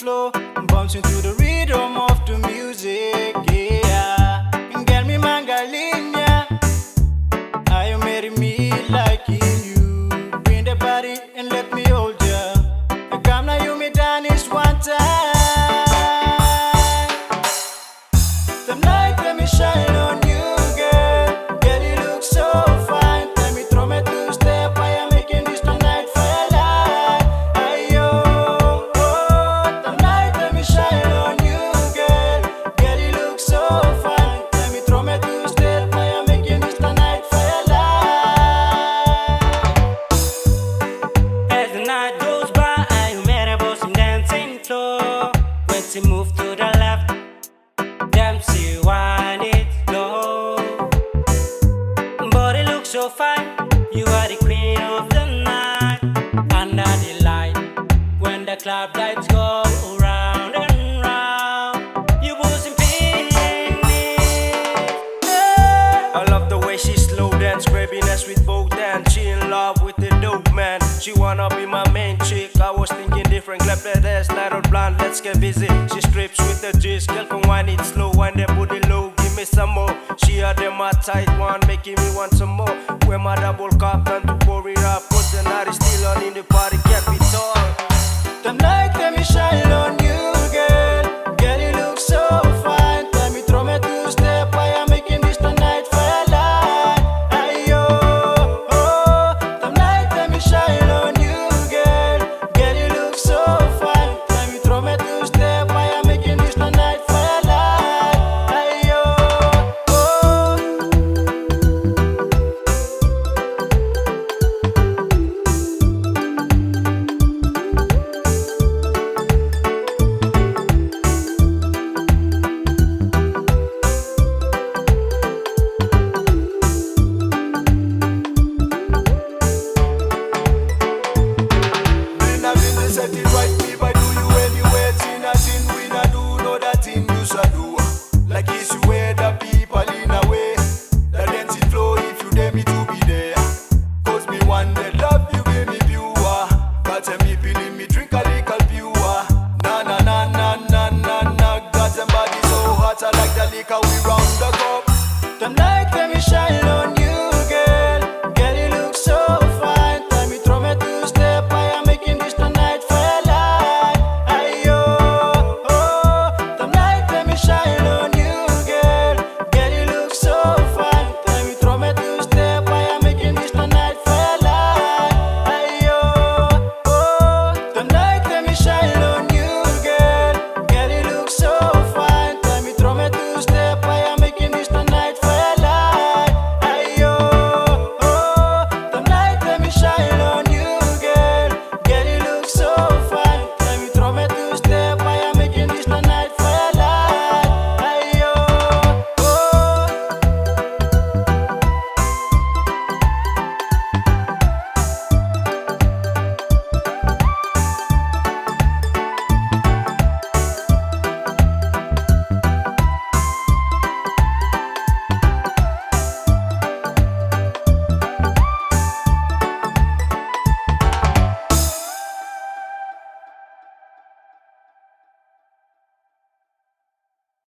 flow, bouncing to the rhythm of the music. Yeah, girl, me mangalinha. Are you marry me like you? Bring the body and let me hold ya. Come now, you me done is one time. The night let me shine on you, girl. Girl, you look so fine. Let me throw me two step. I am making this tonight for your life. Ayo, oh, the night let me shine on you, girl. Girl, you look so fine. Let me throw me two step. I am making this tonight for your life. As the night goes by, you met a boss in dancing floor. When she moved to the left, damn she wind it low. Body looks so fine, you are the queen of the night. Under the light, when the club lights go round and round, you wasn't feeling me. I love the way she slow dance, grabbing us with both hands. She in love with the dope man. She wanna be my main chick. I was thinking different, clap that ass, light or blind, let's get busy. She strips with the gist, girl can wind it slow, wind that booty low, give me some more. She had them my tight one, making me want some more. Wear my double cup, time to pour it up. Put the night still on in the party, capital. The night let me shine